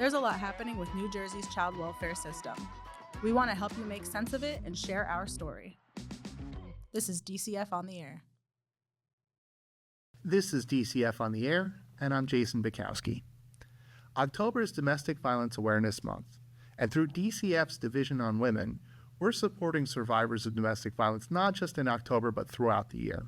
There's a lot happening with New Jersey's child welfare system. We want to help you make sense of it and share our story. This is DCF on the Air. This is DCF on the Air, and I'm Jason Bukowski. October is Domestic Violence Awareness Month, and through DCF's Division on Women, we're supporting survivors of domestic violence not just in October, but throughout the year.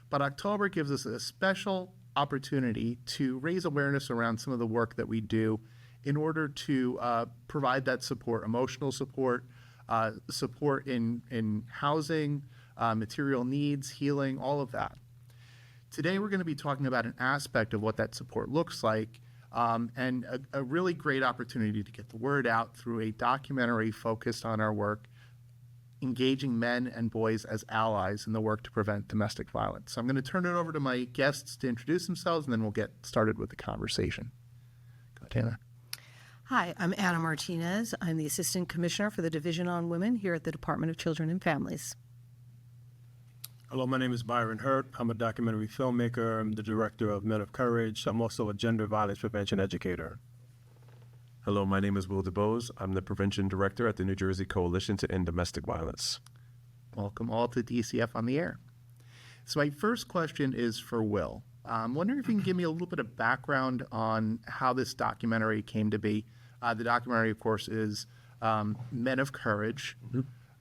But October gives us a special opportunity to raise awareness around some of the work that we do in order to provide that support, emotional support, support in housing, material needs, healing, all of that. Today, we're going to be talking about an aspect of what that support looks like, and a really great opportunity to get the word out through a documentary focused on our work, engaging men and boys as allies in the work to prevent domestic violence. So I'm going to turn it over to my guests to introduce themselves, and then we'll get started with the conversation. Go ahead, Anna. Hi, I'm Anna Martinez. I'm the Assistant Commissioner for the Division on Women here at the Department of Children and Families. Hello, my name is Byron Hurt. I'm a documentary filmmaker. I'm the director of Men of Courage. I'm also a gender violence prevention educator. Hello, my name is Wil DuBose. I'm the prevention director at the New Jersey Coalition to End Domestic Violence. Welcome all to DCF on the Air. So my first question is for Wil. I'm wondering if you can give me a little bit of background on how this documentary came to be. The documentary, of course, is Men of Courage,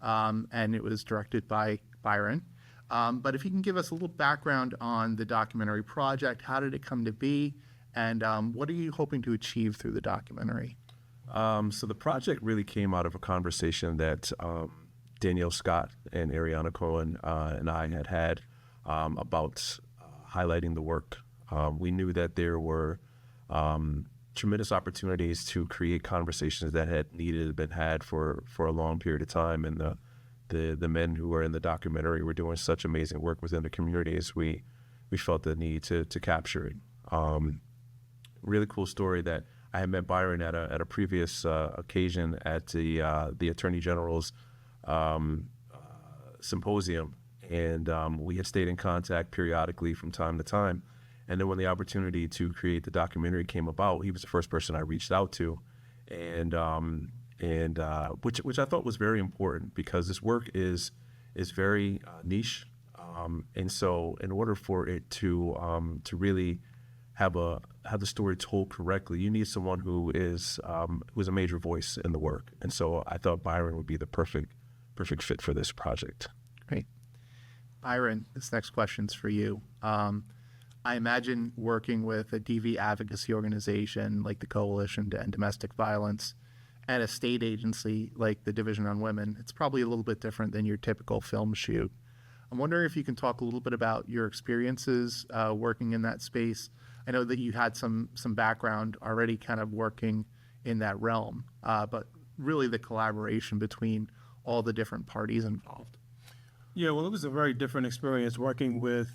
and it was directed by Byron. But if you can give us a little background on the documentary project, how did it come to be, and what are you hoping to achieve through the documentary? So the project really came out of a conversation that Danielle Scott and Ariana Cohen and I had about highlighting the work. We knew that there were tremendous opportunities to create conversations that had been had for a long period of time, and the men who were in the documentary were doing such amazing work within the communities. We felt the need to capture it. Really cool story that I had met Byron at a previous occasion at the Attorney General's symposium, and we had stayed in contact periodically from time to time. And then when the opportunity to create the documentary came about, he was the first person I reached out to, and which I thought was very important because this work is very niche, and so in order for it to really have the story told correctly, you need someone who is a major voice in the work, and so I thought Byron would be the perfect fit for this project. Great. Byron, this next question's for you. I imagine working with a DV advocacy organization like the Coalition to End Domestic Violence and a state agency like the Division on Women, it's probably a little bit different than your typical film shoot. I'm wondering if you can talk a little bit about your experiences working in that space. I know that you had some background already kind of working in that realm, but really the collaboration between all the different parties involved. Yeah, well, it was a very different experience working with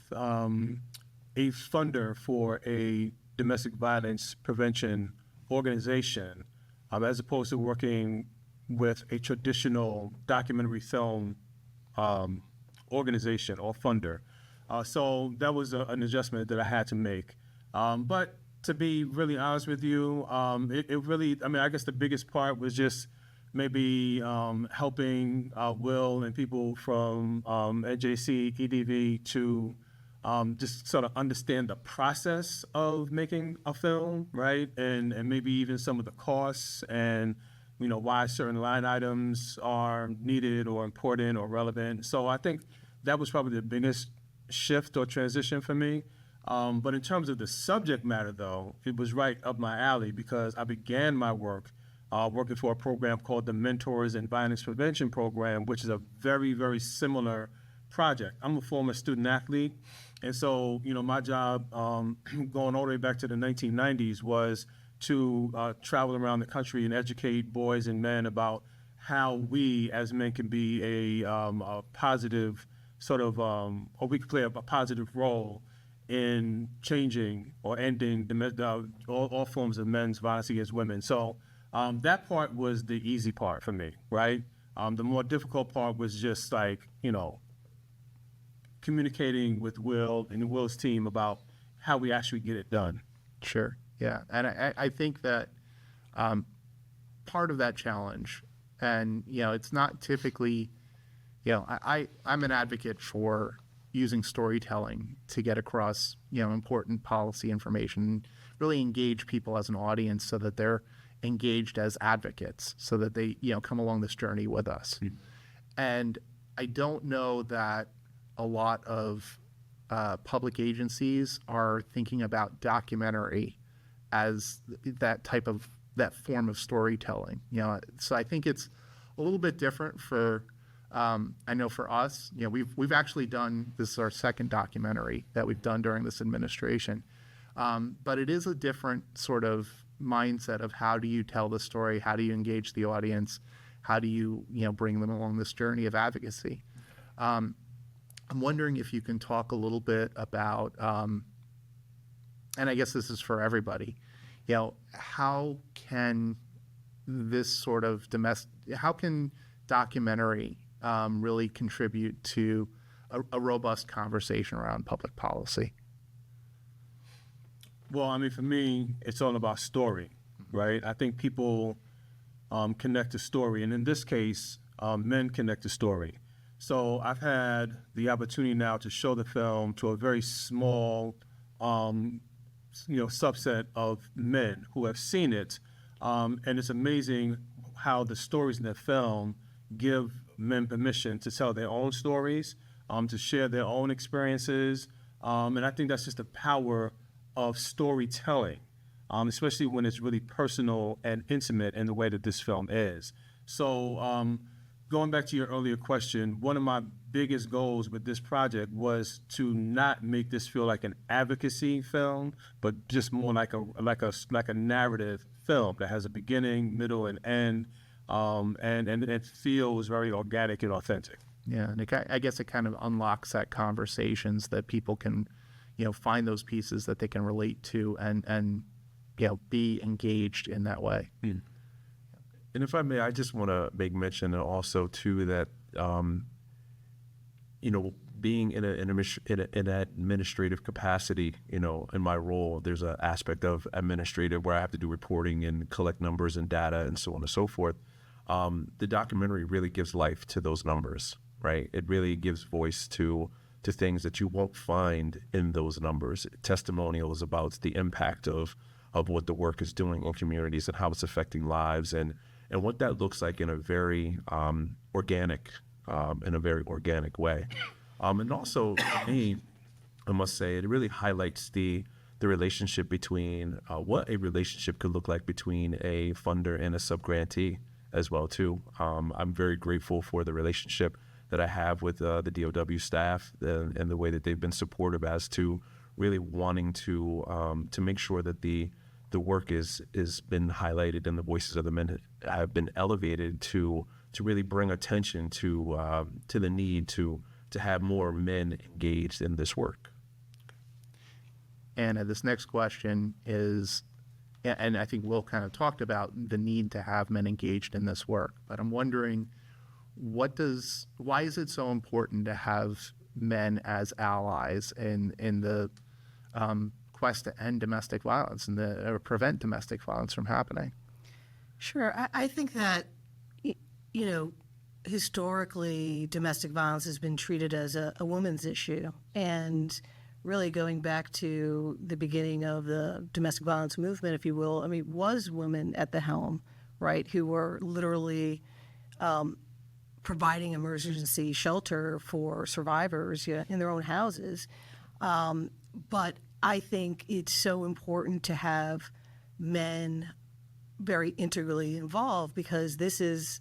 a funder for a domestic violence prevention organization, as opposed to working with a traditional documentary film organization or funder. So that was an adjustment that I had to make. But to be really honest with you, it really, I guess the biggest part was just maybe helping Wil and people from NJEDV to just sort of understand the process of making a film, right? And maybe even some of the costs and, why certain line items are needed or important or relevant. So I think that was probably the biggest shift or transition for me. But in terms of the subject matter, though, it was right up my alley because I began my work working for a program called the Mentors in Violence Prevention Program, which is a very, very similar project. I'm a former student athlete, and so my job going all the way back to the 1990s was to travel around the country and educate boys and men about how we as men can be a positive sort of, or we can play a positive role in changing or ending all forms of men's violence against women. So that part was the easy part for me, right? The more difficult part was just communicating with Wil and Wil's team about how we actually get it done. Sure. Yeah. And I think that part of that challenge. And, it's not typically, I'm an advocate for using storytelling to get across, important policy information, really engage people as an audience so that they're engaged as advocates, so that they, come along this journey with us. Mm-hmm. And I don't know that a lot of public agencies are thinking about documentary as that form of storytelling. So I think it's a little bit different for. I know for us, we've actually done, this is our second documentary that we've done during this administration, but it is a different sort of mindset of how do you tell the story, how do you engage the audience, how do you bring them along this journey of advocacy. I'm wondering if you can talk a little bit about, and I guess this is for everybody, how can this sort of how can documentary really contribute to a robust conversation around public policy? Well, for me, it's all about story, right? I think people connect to story, and in this case, men connect to story. So I've had the opportunity now to show the film to a very small, subset of men who have seen it, and it's amazing how the stories in the film give men permission to tell their own stories, to share their own experiences, and I think that's just the power of storytelling, especially when it's really personal and intimate in the way that this film is. So going back to your earlier question, one of my biggest goals with this project was to not make this feel like an advocacy film, but just more like a narrative film that has a beginning, middle, and end, and it feels very organic and authentic. Yeah, and I guess it kind of unlocks that conversations that people can, find those pieces that they can relate to and be engaged in that way. Mm. And if I may, I just want to make mention also too that, being in an administrative capacity, in my role, there's an aspect of administrative where I have to do reporting and collect numbers and data and so on and so forth. The documentary really gives life to those numbers, right? It really gives voice to things that you won't find in those numbers. Testimonials about the impact of what the work is doing in communities and how it's affecting lives and what that looks like in a very organic way. And also, for me, I must say, it really highlights the relationship between what a relationship could look like between a funder and a subgrantee as well, too. I'm very grateful for the relationship that I have with the DOW staff and the way that they've been supportive as to really wanting to make sure that the work is been highlighted and the voices of the men have been elevated to really bring attention to the need to have more men engaged in this work. And this next question is, and I think Wil kind of talked about the need to have men engaged in this work, but I'm wondering, why is it so important to have men as allies in the quest to end domestic violence and or prevent domestic violence from happening? Sure. I think that, historically, domestic violence has been treated as a woman's issue. And really going back to the beginning of the domestic violence movement, if you will, was women at the helm, right, who were literally providing emergency shelter for survivors in their own houses. But I think it's so important to have men very integrally involved because this is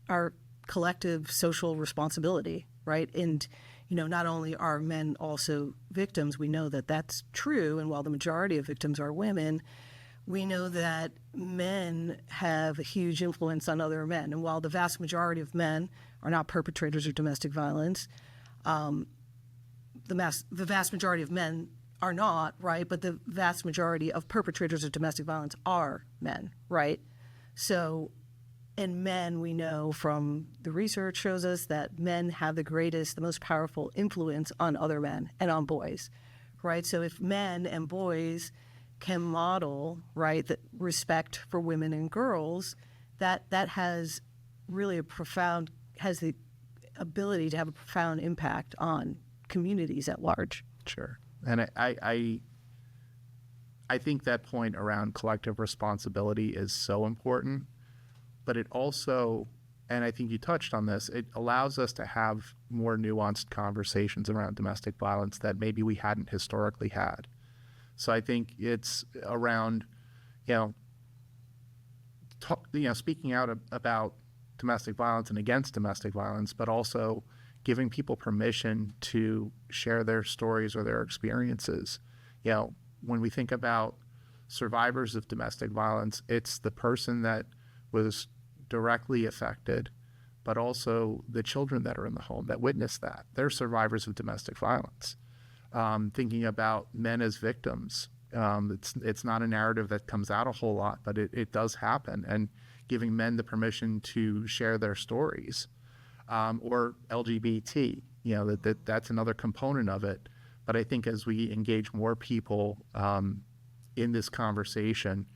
our collective social responsibility, right? And, not only are men also victims, we know that that's true. And while the majority of victims are women, we know that men have a huge influence on other men. And while the vast majority of men are not perpetrators of domestic violence, the vast majority of men are not, right? But the vast majority of perpetrators of domestic violence are men, right? So, and men, we know from the research shows us that men have the most powerful influence on other men and on boys, right? So if men and boys can model, right, that respect for women and girls, that has really has the ability to have a profound impact on communities at large. Sure. And I think that point around collective responsibility is so important, but it also, and I think you touched on this, it allows us to have more nuanced conversations around domestic violence that maybe we hadn't historically had. So I think it's around, speaking out about domestic violence and against domestic violence, but also giving people permission to share their stories or their experiences. When we think about survivors of domestic violence, it's the person that was directly affected, but also the children that are in the home that witnessed that. They're survivors of domestic violence. Thinking about men as victims, it's not a narrative that comes out a whole lot, but it does happen, and giving men the permission to share their stories, or LGBT, that's another component of it. But I think as we engage more people in this conversation,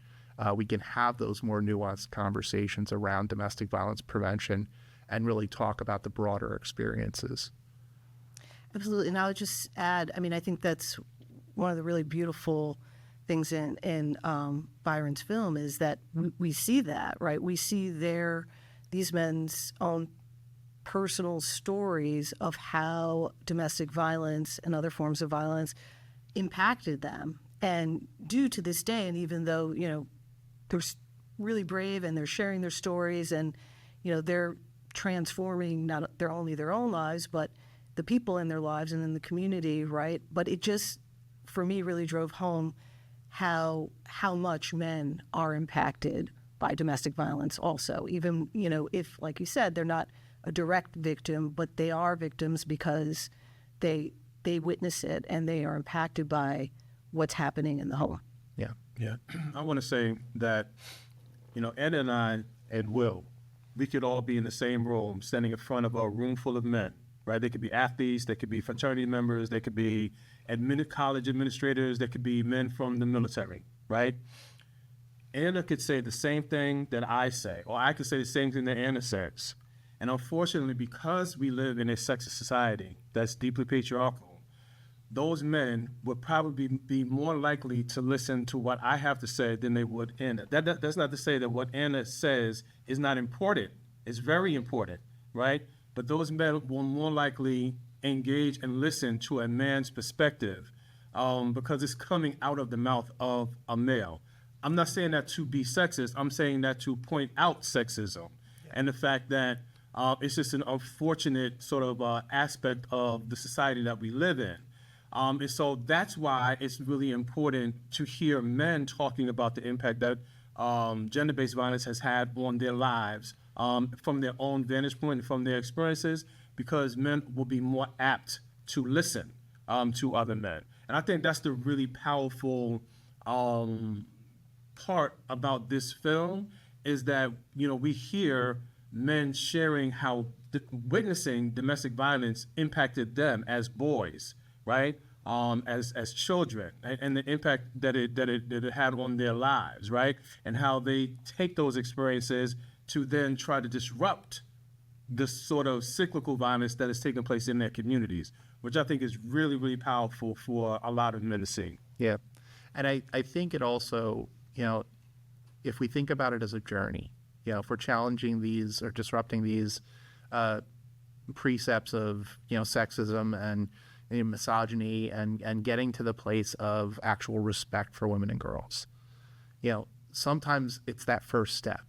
we can have those more nuanced conversations around domestic violence prevention and really talk about the broader experiences. Absolutely. And I would just add, I think that's one of the really beautiful things in Byron's film is that we see that, right? We see these men's own personal stories of how domestic violence and other forms of violence impacted them. And due to this day, and even though, they're really brave and they're sharing their stories and, they're transforming not only their own lives, but the people in their lives and in the community, right? But it just, for me, really drove home how much men are impacted by domestic violence also. Even, if, like you said, they're not a direct victim, but they are victims because they witness it and they are impacted by what's happening in the home. Yeah. I want to say that, Ed and I and Wil, we could all be in the same room, standing in front of a room full of men, right? They could be athletes, they could be fraternity members, they could be college administrators, they could be men from the military, right? Anna could say the same thing that I say, or I could say the same thing that Anna says. And unfortunately, because we live in a sexist society that's deeply patriarchal, those men would probably be more likely to listen to what I have to say than they would Anna. That's not to say that what Anna says is not important. It's very important, right? But those men will more likely engage and listen to a man's perspective because it's coming out of the mouth of a male. I'm not saying that to be sexist. I'm saying that to point out sexism and the fact that it's just an unfortunate sort of aspect of the society that we live in. And so that's why it's really important to hear men talking about the impact that gender-based violence has had on their lives from their own vantage point and from their experiences, because men will be more apt to listen to other men. And I think that's the really powerful part about this film is that, we hear men sharing how witnessing domestic violence impacted them as boys, right? As children, and the impact that it had on their lives, right? And how they take those experiences to then try to disrupt this sort of cyclical violence that is taking place in their communities, which I think is really, really powerful for a lot of men to see. Yeah. And I think it also, if we think about it as a journey, if we're challenging these or disrupting these precepts of, sexism and misogyny and getting to the place of actual respect for women and girls, sometimes it's that first step.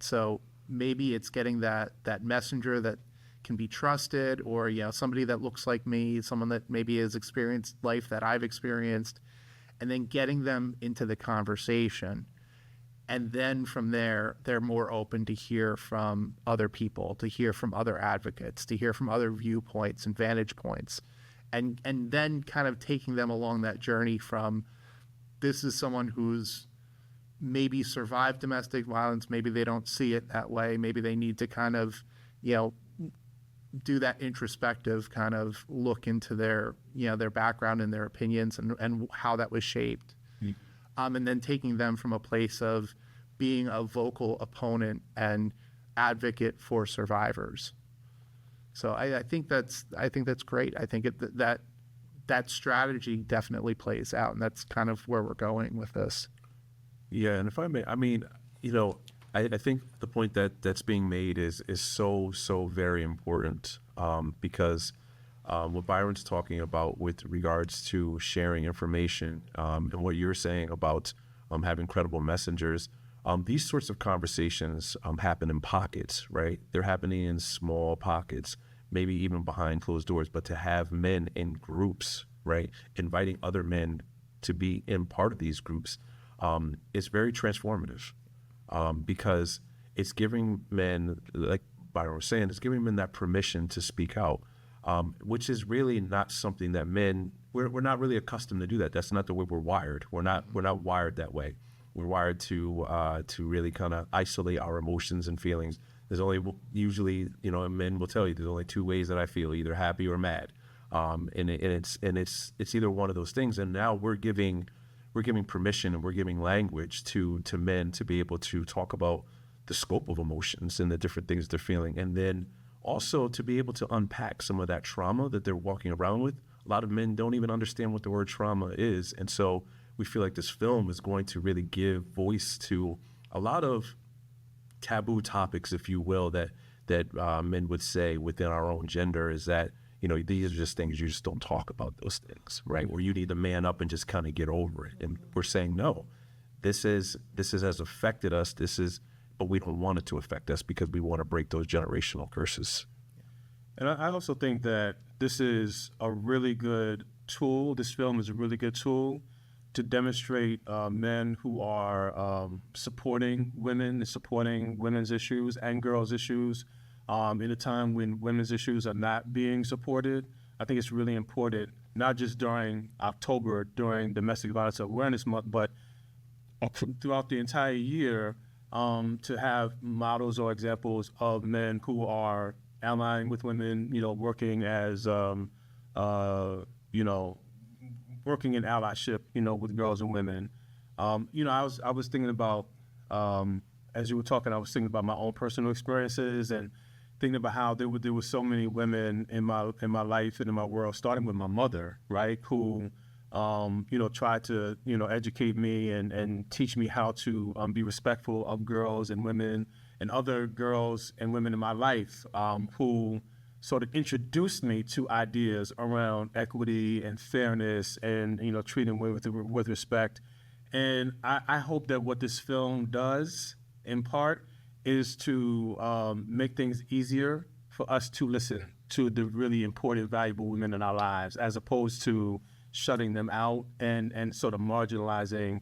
So maybe it's getting that messenger that can be trusted, or somebody that looks like me, someone that maybe has experienced life that I've experienced, and then getting them into the conversation. And then from there, they're more open to hear from other people, to hear from other advocates, to hear from other viewpoints and vantage points, and then kind of taking them along that journey from, this is someone who's maybe survived domestic violence, maybe they don't see it that way, maybe they need to kind of, do that introspective kind of look into their, their background and their opinions and how that was shaped. and then taking them from a place of being a vocal opponent and advocate for survivors. So I think that's great. I think that strategy definitely plays out, and that's kind of where we're going with this. Yeah, and if I may, I mean, I think the point that's being made is so very important, because what Byron's talking about with regards to sharing information, and what you're saying about having credible messengers, these sorts of conversations happen in pockets, right? They're happening in small pockets, maybe even behind closed doors, but to have men in groups, right, inviting other men to be in part of these groups, is very transformative, because it's giving men, like Byron was saying, it's giving men that permission to speak out, which is really not something that men, we're not really accustomed to do that. That's not the way we're wired. We're not wired that way. We're wired to really kind of isolate our emotions and feelings. There's only, usually, men will tell you there's only two ways that I feel, either happy or mad, and it's either one of those things. And now we're giving permission and we're giving language to men to be able to talk about the scope of emotions and the different things they're feeling, and then also to be able to unpack some of that trauma that they're walking around with. A lot of men don't even understand what the word trauma is, and so we feel like this film is going to really give voice to a lot of taboo topics, if you will, that men would say within our own gender, is that, these are just things you just don't talk about, those things, right? Where you need to man up and just kind of get over it. And we're saying, no, this has affected us. But we don't want it to affect us because we want to break those generational curses. And I also think that this is a really good tool. This film is a really good tool to demonstrate men who are supporting women and supporting women's issues and girls' issues in a time when women's issues are not being supported. I think it's really important, not just during October, during Domestic Violence Awareness Month, but throughout the entire year, to have models or examples of men who are allying with women, working as, working in allyship, with girls and women. I was thinking about, as you were talking, I was thinking about my own personal experiences and thinking about how there were so many women in my life and in my world, starting with my mother, right, who tried to, educate me and teach me how to be respectful of girls and women and other girls and women in my life, who sort of introduced me to ideas around equity and fairness and, treating women with respect. And I hope that what this film does, in part, is to make things easier for us to listen to the really important, valuable women in our lives, as opposed to shutting them out and sort of marginalizing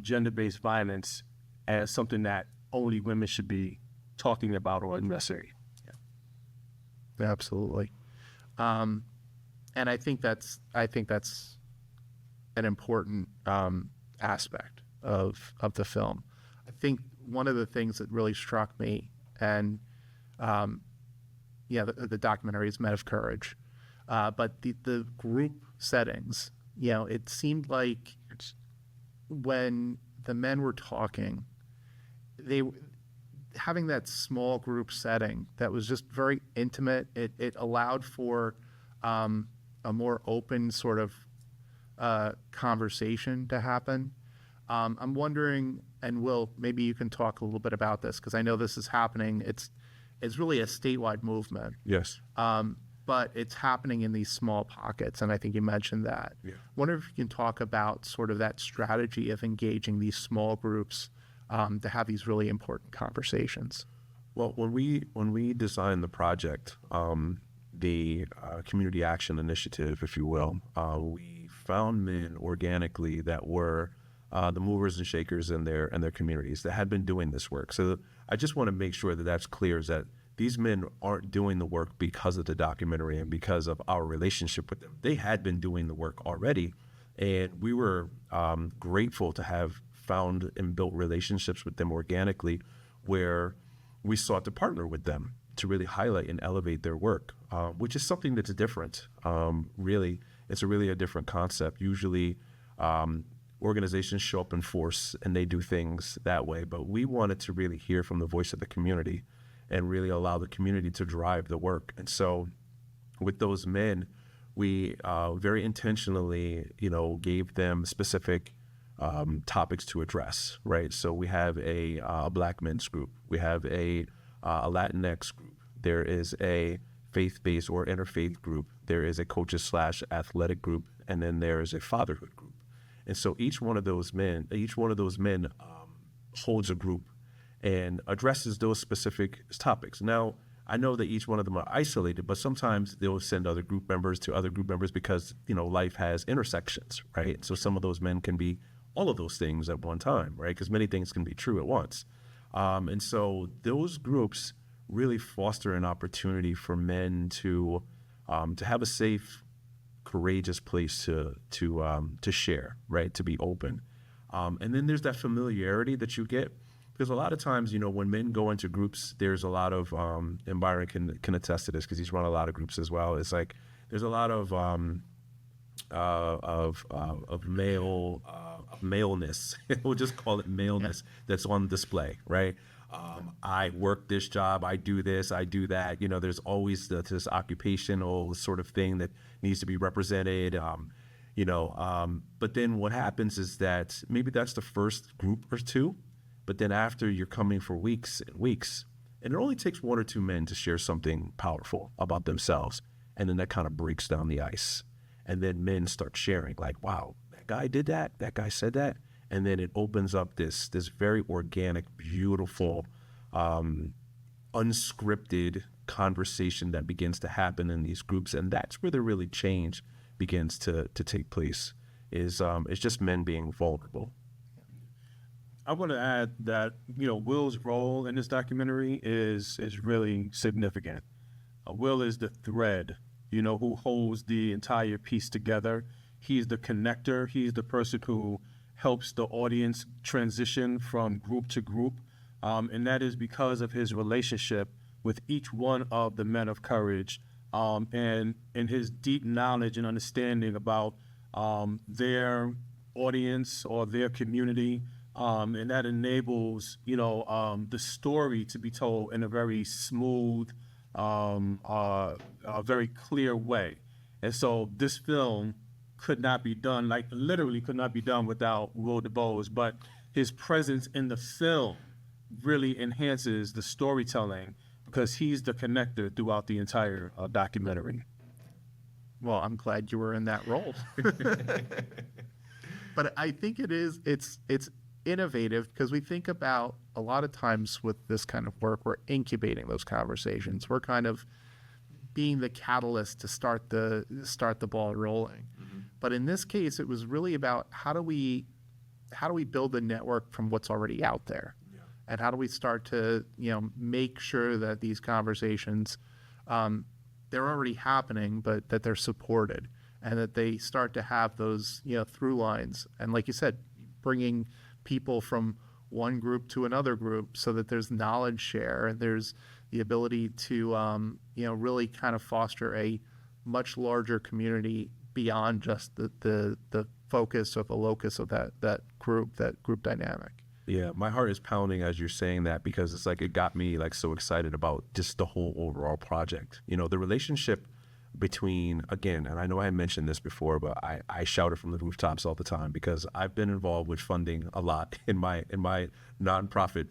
gender-based violence as something that only women should be talking about or addressing. Yeah. Absolutely. And I think that's an important aspect of the film. I think one of the things that really struck me, and the documentary is Men of Courage, but the group settings, it seemed like when the men were talking, they having that small group setting that was just very intimate. It allowed for a more open sort of conversation to happen. I'm wondering, and Wil, maybe you can talk a little bit about this, because I know this is happening. It's really a statewide movement. Yes. But it's happening in these small pockets, and I think you mentioned that. Yeah. Wonder if you can talk about sort of that strategy of engaging these small groups to have these really important conversations. Well, when we designed the project, the Community Action Initiative, if you will, we found men organically that were the movers and shakers in their communities that had been doing this work. So I just want to make sure that that's clear, is that these men aren't doing the work because of the documentary and because of our relationship with them. They had been doing the work already, and we were grateful to have found and built relationships with them organically, where we sought to partner with them to really highlight and elevate their work, which is something that's different. Really, it's really a different concept. Usually, organizations show up in force and they do things that way, but we wanted to really hear from the voice of the community and really allow the community to drive the work. And so with those men, we very intentionally, gave them specific topics to address, right? So we have a Black men's group. We have a Latinx group. There is a faith-based or interfaith group. There is a coaches/athletic group, and then there is a fatherhood group. And so each one of those men holds a group and addresses those specific topics. Now, I know that each one of them are isolated, but sometimes they'll send other group members to other group members because, life has intersections, right? So some of those men can be all of those things at one time, right? Because many things can be true at once. And so those groups really foster an opportunity for men to have a safe, courageous place to share, right? To be open. And then there's that familiarity that you get. Because a lot of times, when men go into groups, there's a lot of, and Byron can attest to this because he's run a lot of groups as well. It's like there's a lot of maleness. We'll just call it maleness that's on display, right? I work this job, I do this, I do that. There's always this occupational sort of thing that needs to be represented. But then what happens is that maybe that's the first group or two. But then after you're coming for weeks and weeks, and it only takes one or two men to share something powerful about themselves. And then that kind of breaks down the ice. And then men start sharing like, wow, that guy did that. That guy said that. And then it opens up this very organic, beautiful, unscripted conversation that begins to happen in these groups. And that's where the really change begins to take place is just men being vulnerable. I want to add that, Wil's role in this documentary is really significant. Wil is the thread, who holds the entire piece together. He's the connector. He's the person who helps the audience transition from group to group. And that is because of his relationship with each one of the men of courage and his deep knowledge and understanding about their audience or their community. And that enables, the story to be told in a very smooth, a very clear way. And so this film could not be done, literally could not be done without Wil DuBose, but his presence in the film really enhances the storytelling because he's the connector throughout the entire documentary. Well, I'm glad you were in that role. But I think it's innovative because we think about a lot of times with this kind of work, we're incubating those conversations. We're kind of being the catalyst to start the ball rolling. Mm-hmm. But in this case, it was really about how do we build a network from what's already out there, and how do we start to make sure that these conversations they're already happening, but that they're supported and that they start to have those through lines. And like you said, bringing people from one group to another group so that there's knowledge share and there's the ability to really kind of foster a much larger community beyond just the focus of the locus of that group dynamic. Yeah, my heart is pounding as you're saying that because it's like it got me so excited about just the whole overall project. The relationship between, again, and I know I had mentioned this before, but I shout it from the rooftops all the time because I've been involved with funding a lot in my nonprofit,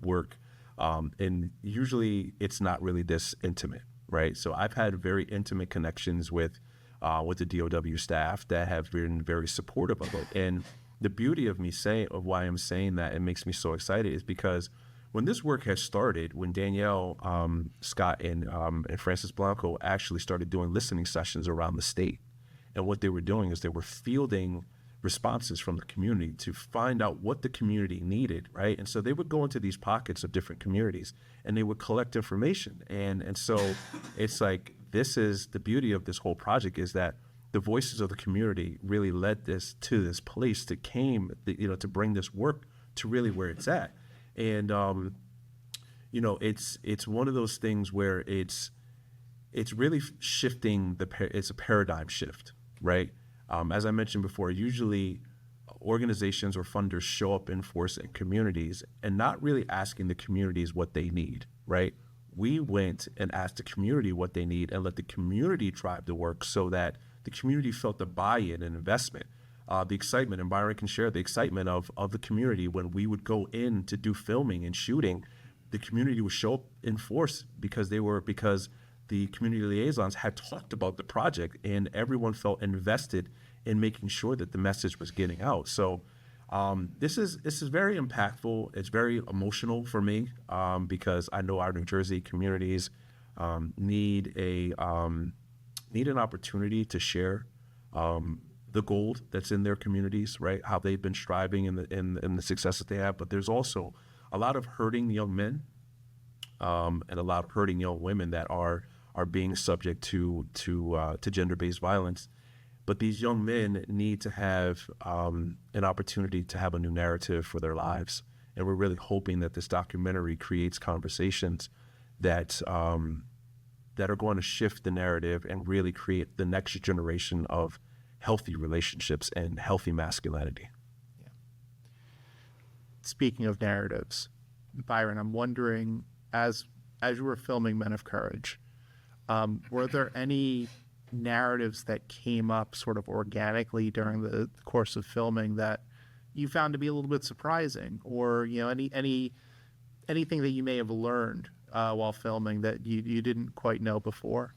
work. And usually it's not really this intimate, right? So I've had very intimate connections with the DOW staff that have been very supportive of it. And the beauty of why I'm saying that it makes me so excited is because when this work has started, when Danielle Scott and Francis Blanco actually started doing listening sessions around the state, and what they were doing is they were fielding responses from the community to find out what the community needed, right? And so they would go into these pockets of different communities and they would collect information. And so it's like, this is the beauty of this whole project is that the voices of the community really led this to this place to to bring this work to really where it's at. And, it's one of those things where it's really shifting it's a paradigm shift, right? As I mentioned before, usually organizations or funders show up in force in communities and not really asking the communities what they need, right? We went and asked the community what they need and let the community drive the work so that the community felt the buy-in and investment, the excitement, and Byron can share the excitement of the community when we would go in to do filming and shooting. The community would show up in force because the community liaisons had talked about the project and everyone felt invested in making sure that the message was getting out. So this is very impactful. It's very emotional for me because I know our New Jersey communities need an opportunity to share the gold that's in their communities, right? How they've been striving in the success that they have. But there's also a lot of hurting young men and a lot of hurting young women that are being subject to gender-based violence. But these young men need to have an opportunity to have a new narrative for their lives. And we're really hoping that this documentary creates conversations that are going to shift the narrative and really create the next generation of healthy relationships and healthy masculinity. Yeah. Speaking of narratives, Byron, I'm wondering, as you were filming Men of Courage, were there any narratives that came up sort of organically during the course of filming that you found to be a little bit surprising, or anything that you may have learned while filming that you didn't quite know before?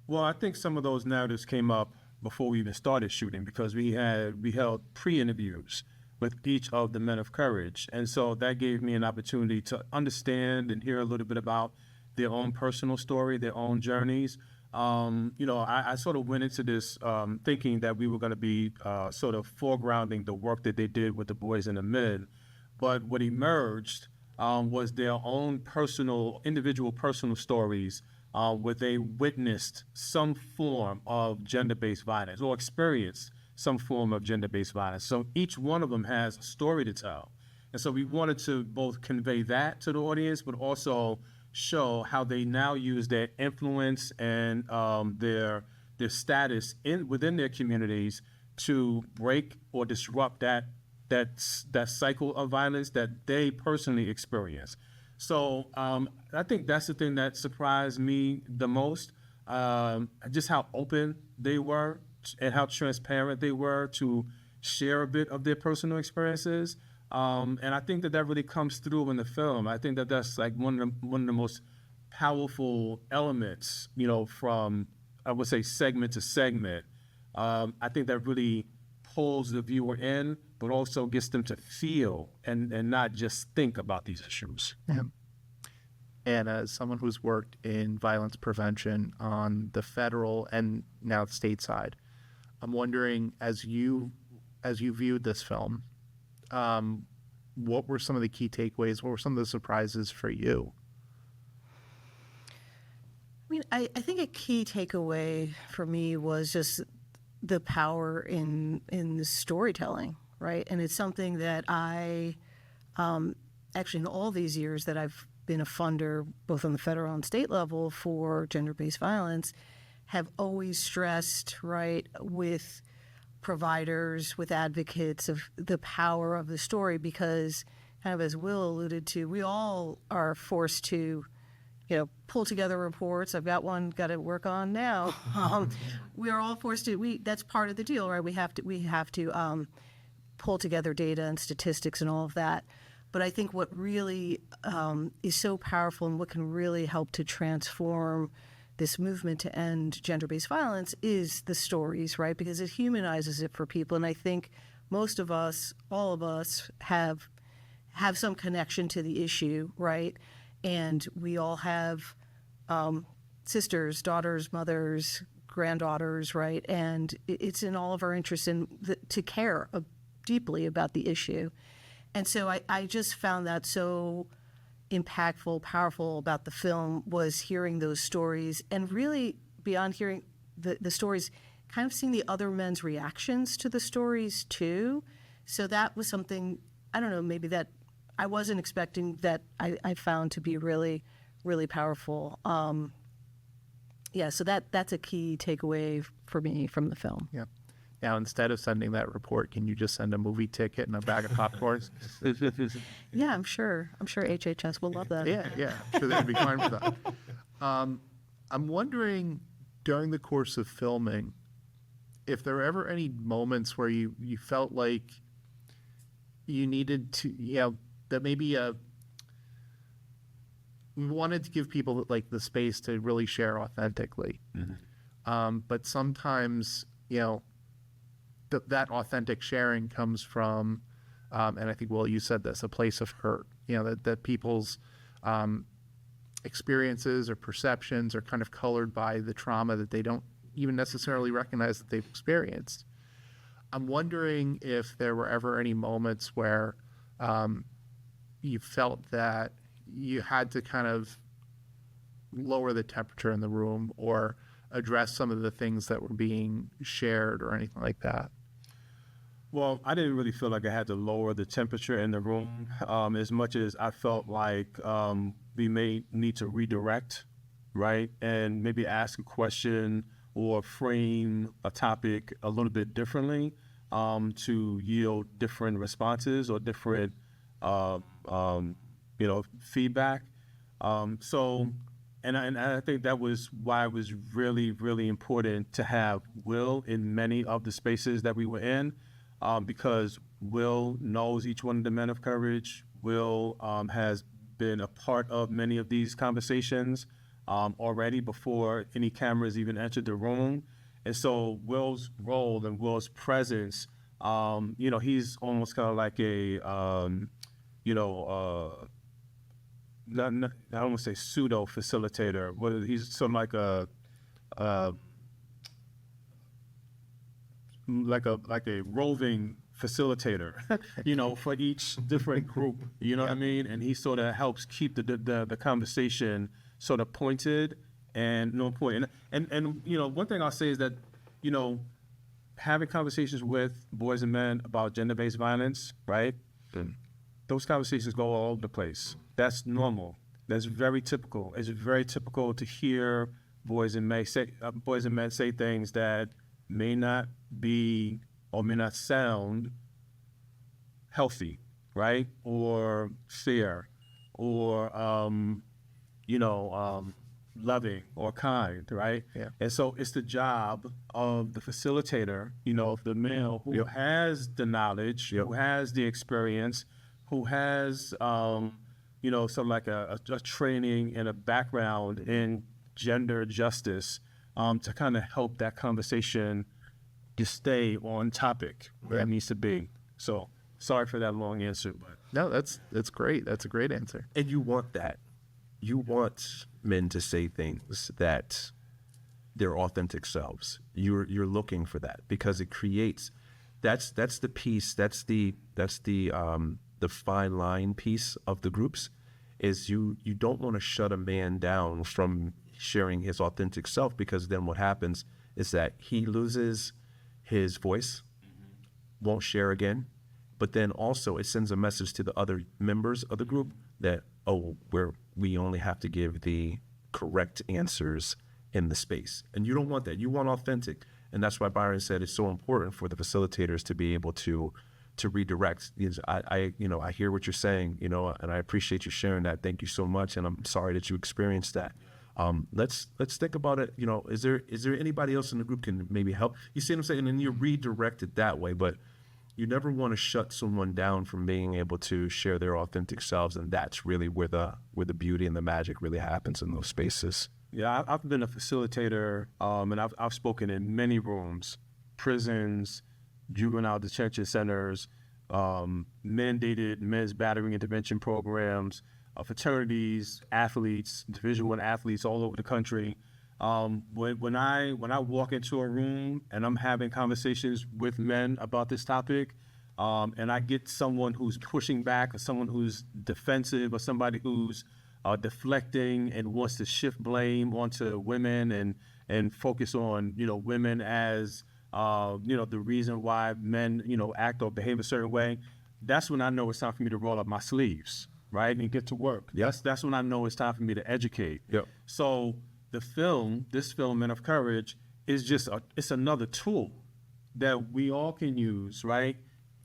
Well, I think some of those narratives came up before we even started shooting because we held pre-interviews with each of the Men of Courage. And so that gave me an opportunity to understand and hear a little bit about their own personal story, their own journeys. I sort of went into this thinking that we were going to be sort of foregrounding the work that they did with the boys and the men. But what emerged was their own individual personal stories where they witnessed some form of gender-based violence or experienced some form of gender-based violence. So each one of them has a story to tell. And so we wanted to both convey that to the audience, but also show how they now use their influence and their status within their communities to break or disrupt that cycle of violence that they personally experience. So I think that's the thing that surprised me the most, just how open they were and how transparent they were to share a bit of their personal experiences. And I think that really comes through in the film. I think that that's like one of the most powerful elements, from, I would say, segment to segment. I think that really pulls the viewer in, but also gets them to feel and not just think about these issues. Yeah. And as someone who's worked in violence prevention on the federal and now the state side, I'm wondering, as you viewed this film, what were some of the key takeaways? What were some of the surprises for you? I mean, I think a key takeaway for me was just the power in the storytelling, right? And it's something that I, actually in all these years that I've been a funder, both on the federal and state level for gender-based violence, have always stressed, right, with providers, with advocates, of the power of the story, because kind of as Wil alluded to, we all are forced to, pull together reports. I've got one got to work on now. We are all forced to, that's part of the deal, right? We have to pull together data and statistics and all of that. But I think what really is so powerful and what can really help to transform this movement to end gender-based violence is the stories, right? Because it humanizes it for people. And I think most of us, all of us, have some connection to the issue, right? And we all have sisters, daughters, mothers, granddaughters, right? And it's in all of our interests to care deeply about the issue. And so I just found that so impactful, powerful about the film, was hearing those stories, and really beyond hearing the stories, kind of seeing the other men's reactions to the stories too. So that was something, I don't know, maybe that I wasn't expecting, that I found to be really, really powerful. So that's a key takeaway for me from the film. Yeah. Now, instead of sending that report, can you just send a movie ticket and a bag of popcorn? Yeah, I'm sure HHS will love that. Yeah, sure they'd be fine with that. I'm wondering, during the course of filming, if there were ever any moments where you felt like you needed to, that maybe you wanted to give people like the space to really share authentically. But sometimes, that authentic sharing comes from, and I think, Will, you said this, a place of hurt, that people's experiences or perceptions are kind of colored by the trauma that they don't even necessarily recognize that they've experienced. I'm wondering if there were ever any moments where you felt that you had to kind of lower the temperature in the room or address some of the things that were being shared or anything like that. Well, I didn't really feel like I had to lower the temperature in the room as much as I felt like we may need to redirect, right? And maybe ask a question or frame a topic a little bit differently to yield different responses or different, feedback. And I think that was why it was really, really important to have Will in many of the spaces that we were in, because Will knows each one of the men of courage. Will has been a part of many of these conversations already before any cameras even entered the room. And so Will's role and Will's presence, he's almost kind of like a, I don't want to say pseudo facilitator, but he's sort of like a roving facilitator, for each different group, what I mean? And he sort of helps keep the conversation sort of pointed and no point. And one thing I'll say is that, having conversations with boys and men about gender-based violence, right? Those conversations go all over the place. That's normal. That's very typical. It's very typical to hear boys and men say things that may not be or may not sound healthy, right? Or fair, or loving or kind, right? Yeah. And so it's the job of the facilitator, the male who has the knowledge, who has the experience, who has, sort of like a training and a background in gender justice, to kind of help that conversation to stay on topic where it needs to be. So sorry for that long answer, but No, that's great. That's a great answer. And you want that. You want men to say things that their authentic selves. You're looking for that because it creates. That's the piece. That's the fine line piece of the groups. Is you don't want to shut a man down from sharing his authentic self, because then what happens is that he loses his voice, won't share again, but then also it sends a message to the other members of the group that, we only have to give the correct answers in the space. And you don't want that. You want authentic. And that's why Byron said it's so important for the facilitators to be able to redirect. I hear what you're saying, and I appreciate you sharing that. Thank you so much. And I'm sorry that you experienced that. Let's think about it. Is there anybody else in the group can maybe help? You see what I'm saying? And you redirect it that way, but you never want to shut someone down from being able to share their authentic selves. And that's really where the beauty and the magic really happens in those spaces. Yeah, I've been a facilitator, and I've spoken in many rooms, prisons, juvenile detention centers, mandated men's battering intervention programs, fraternities, athletes, Division I athletes all over the country. When I walk into a room and I'm having conversations with men about this topic, and I get someone who's pushing back, or someone who's defensive, or somebody who's deflecting and wants to shift blame onto women and focus on women as the reason why men act or behave a certain way, that's when I know it's time for me to roll up my sleeves, right, and get to work. Yes. That's when I know it's time for me to educate. Yep. So this film, Men of Courage, is just it's another tool that we all can use, right?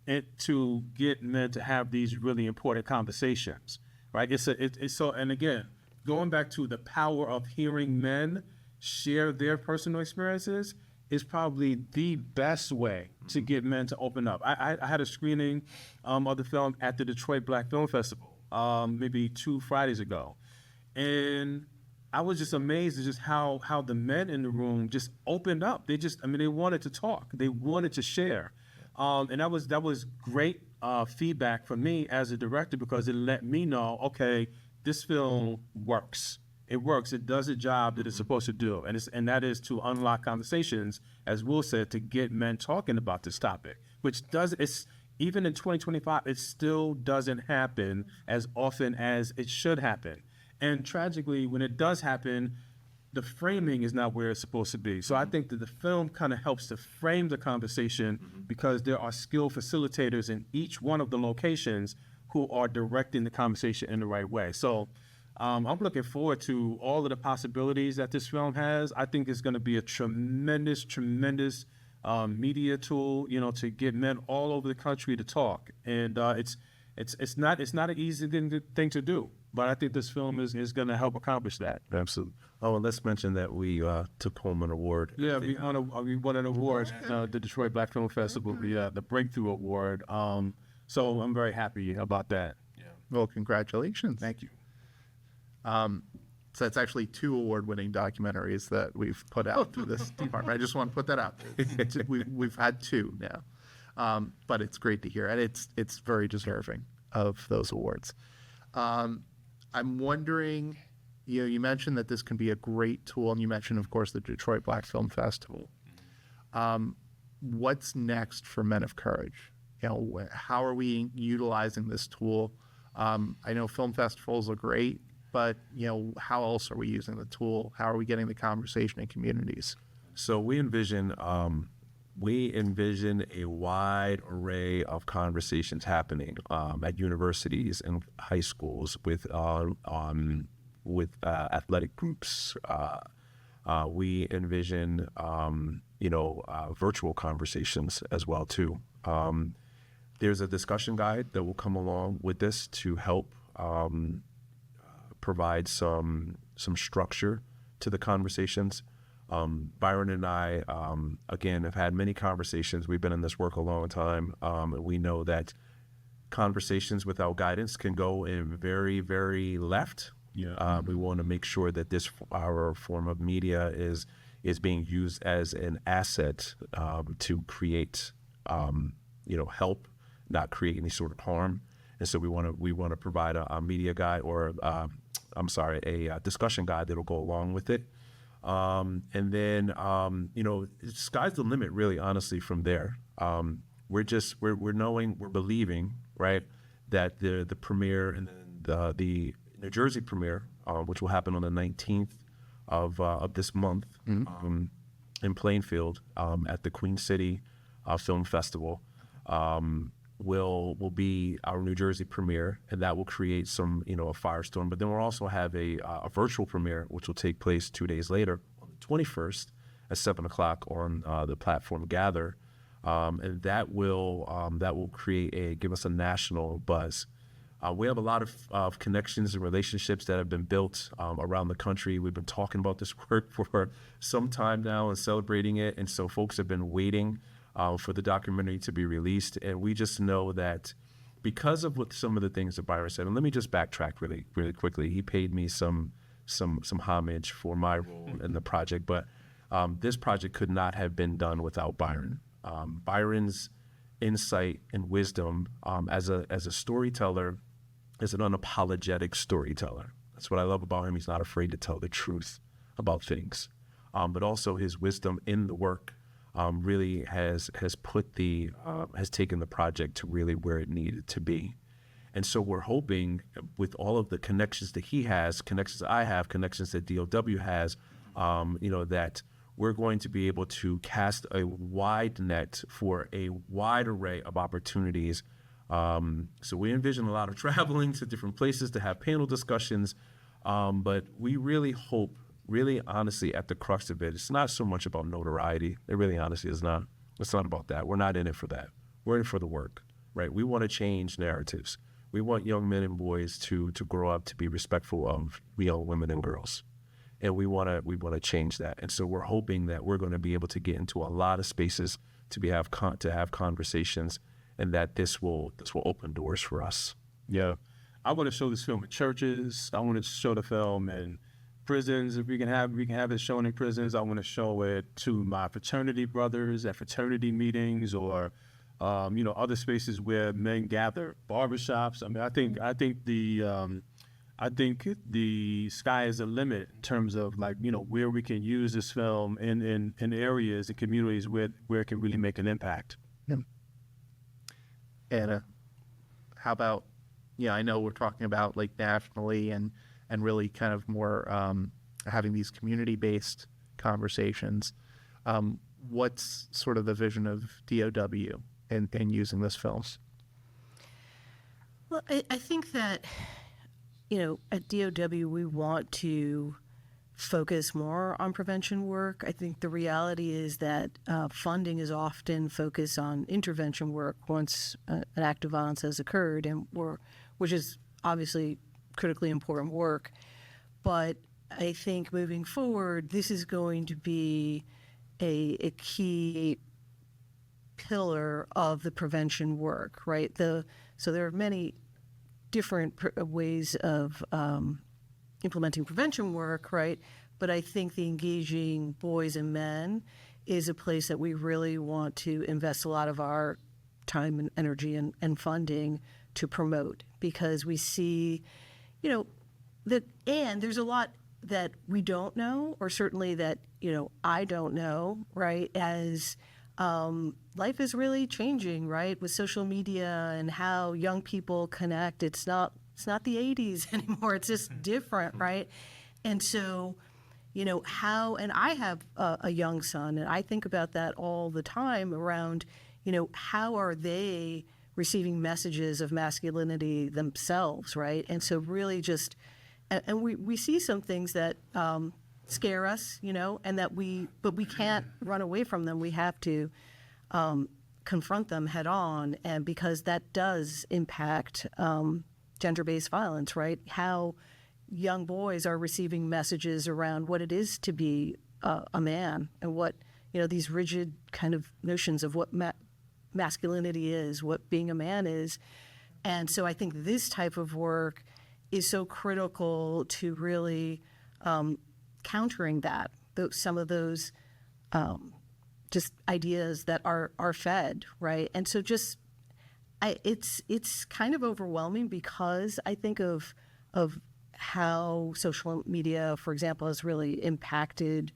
And to get men to have these really important conversations, right? It's so, and again, going back to the power of hearing men share their personal experiences is probably the best way to get men to open up. I had a screening of the film at the Detroit Black Film Festival maybe 2 Fridays ago, and I was just amazed at just how the men in the room just opened up. They wanted to talk. They wanted to share. And that was great feedback for me as a director, because it let me know, okay, this film works. It works. It does a job that it's supposed to do. And that is to unlock conversations, as Will said, to get men talking about this topic, which even in 2025, it still doesn't happen as often as it should happen. And tragically, when it does happen, the framing is not where it's supposed to be. So I think that the film kind of helps to frame the conversation, because there are skilled facilitators in each one of the locations who are directing the conversation in the right way. So I'm looking forward to all of the possibilities that this film has. I think it's going to be a tremendous media tool, to get men all over the country to talk. And it's not an easy thing to do. But I think this film is going to help accomplish that. Absolutely. Oh, and let's mention that we took home an award. Yeah, we won an award, the Detroit Black Film Festival, the Breakthrough Award. So I'm very happy about that. Yeah. Well, congratulations. Thank you. So it's actually 2 award-winning documentaries that we've put out through this department. I just want to put that out there. We've had 2 now, but it's great to hear, and it's very deserving of those awards. I'm wondering, you mentioned that this can be a great tool, and you mentioned, of course, the Detroit Black Film Festival. What's next for Men of Courage? How are we utilizing this tool? I know film festivals are great, but how else are we using the tool? How are we getting the conversation in communities? So we envision a wide array of conversations happening at universities and high schools with athletic groups. We envision virtual conversations as well too. There's a discussion guide that will come along with this to help provide some structure to the conversations. Byron and I, again, have had many conversations. We've been in this work a long time, and we know that conversations without guidance can go in very, very left. Yeah. We want to make sure that our form of media is being used as an asset to create, help, not create any sort of harm. And so we want to provide a media guide, or a discussion guide that'll go along with it. And then, sky's the limit, really, honestly, from there. We're believing, right, that the premiere and then the New Jersey premiere, which will happen on the 19th of this month, in Plainfield, at the Queen City Film Festival, will be our New Jersey premiere, and that will create some, a firestorm. But then we'll also have a virtual premiere, which will take place 2 days later on the 21st at 7:00 on the platform Gather, and that will give us a national buzz. We have a lot of connections and relationships that have been built around the country. We've been talking about this work for some time now and celebrating it, and so folks have been waiting for the documentary to be released. And we just know that because of what some of the things that Byron said, and let me just backtrack really, really quickly. He paid me some homage for my role in the project, but this project could not have been done without Byron. Byron's insight and wisdom as a storyteller, is an unapologetic storyteller. That's what I love about him. He's not afraid to tell the truth about things, but also his wisdom in the work really has taken the project to really where it needed to be. And so we're hoping, with all of the connections that he has, connections I have, connections that DOW has, that we're going to be able to cast a wide net for a wide array of opportunities. So we envision a lot of traveling to different places to have panel discussions, but we really hope, really honestly, at the crux of it, it's not so much about notoriety. It really honestly is not. It's not about that. We're not in it for that. We're in it for the work, right? We want to change narratives. We want young men and boys to grow up to be respectful of young women and girls. And we want to change that. And so we're hoping that we're going to be able to get into a lot of spaces to have conversations, and that this will open doors for us. Yeah. I want to show this film in churches. I want to show the film in prisons. If we can have it shown in prisons. I want to show it to my fraternity brothers at fraternity meetings, or other spaces where men gather, barbershops. I mean, I think the sky is the limit in terms of where we can use this film in areas and communities where it can really make an impact. Yeah. Anna, how about, I know we're talking about nationally and really kind of more having these community-based conversations. What's sort of the vision of DOW in using this film? Well, I think that, at DOW, we want to focus more on prevention work. I think the reality is that funding is often focused on intervention work once an act of violence has occurred, which is obviously critically important work. But I think moving forward, this is going to be a key pillar of the prevention work, right? So there are many different ways of implementing prevention work, right? But I think the engaging boys and men is a place that we really want to invest a lot of our time and energy and funding to promote, because we see, and there's a lot that we don't know, or certainly that, I don't know, right? As life is really changing, right? With social media and how young people connect. It's not the 80s anymore. It's just different, right? And so, and I have a young son, and I think about that all the time around, how are they receiving messages of masculinity themselves, right? And so really just, and we see some things that scare us, and but we can't run away from them. We have to confront them head on, and because that does impact gender-based violence, right? How young boys are receiving messages around what it is to be a man, and what, these rigid kind of notions of what masculinity is, what being a man is. And so I think this type of work is so critical to really countering that, some of those just ideas that are fed, right? And so it's kind of overwhelming, because I think of how social media, for example, has really impacted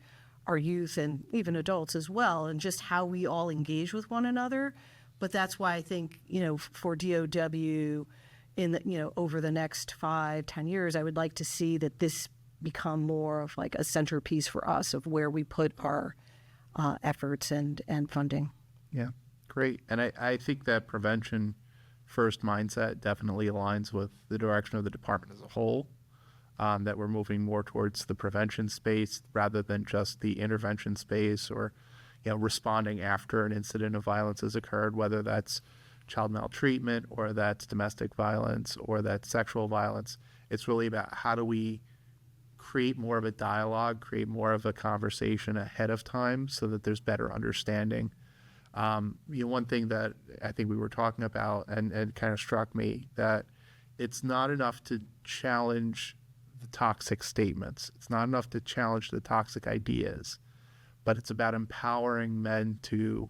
our youth and even adults as well, and just how we all engage with one another. But that's why I think, for DOW over the next 5-10 years, I would like to see that this become more of a centerpiece for us of where we put our efforts and funding. Yeah, great. And I think that prevention first mindset definitely aligns with the direction of the department as a whole, that we're moving more towards the prevention space rather than just the intervention space, or responding after an incident of violence has occurred, whether that's child maltreatment or that's domestic violence or that's sexual violence. It's really about how do we create more of a dialogue, create more of a conversation ahead of time so that there's better understanding. One thing that I think we were talking about and kind of struck me, that it's not enough to challenge the toxic statements. It's not enough to challenge the toxic ideas, but it's about empowering men to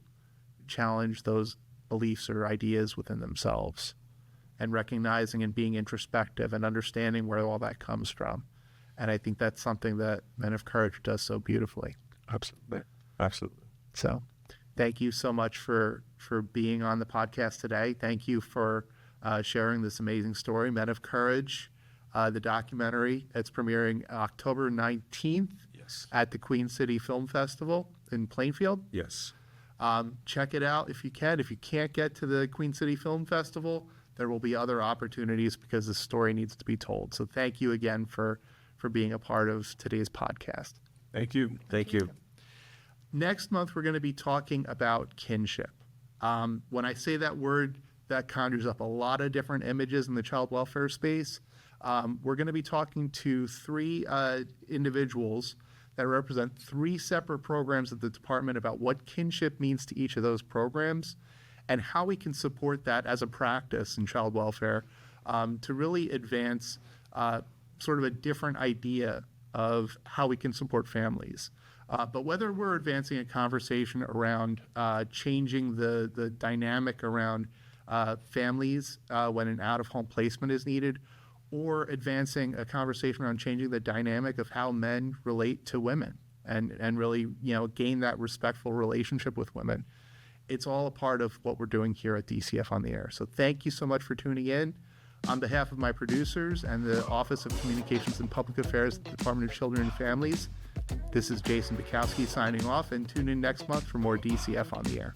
challenge those beliefs or ideas within themselves, and recognizing and being introspective and understanding where all that comes from. And I think that's something that Men of Courage does so beautifully. Absolutely. Absolutely. So thank you so much for being on the podcast today. Thank you for sharing this amazing story, Men of Courage, the documentary. It's premiering October 19th at the Queen City Film Festival in Plainfield. Yes. Check it out if you can. If you can't get to the Queen City Film Festival, there will be other opportunities, because the story needs to be told. So thank you again for being a part of today's podcast. Thank you. Thank you. Next month, we're going to be talking about kinship. When I say that word, that conjures up a lot of different images in the child welfare space. We're going to be talking to three individuals that represent three separate programs at the department about what kinship means to each of those programs and how we can support that as a practice in child welfare to really advance sort of a different idea of how we can support families. But whether we're advancing a conversation around changing the dynamic around families when an out-of-home placement is needed, or advancing a conversation around changing the dynamic of how men relate to women and really, gain that respectful relationship with women. It's all a part of what we're doing here at DCF on the Air. So thank you so much for tuning in. On behalf of my producers and the Office of Communications and Public Affairs at the Department of Children and Families, this is Jason Bukowski signing off, and tune in next month for more DCF on the Air.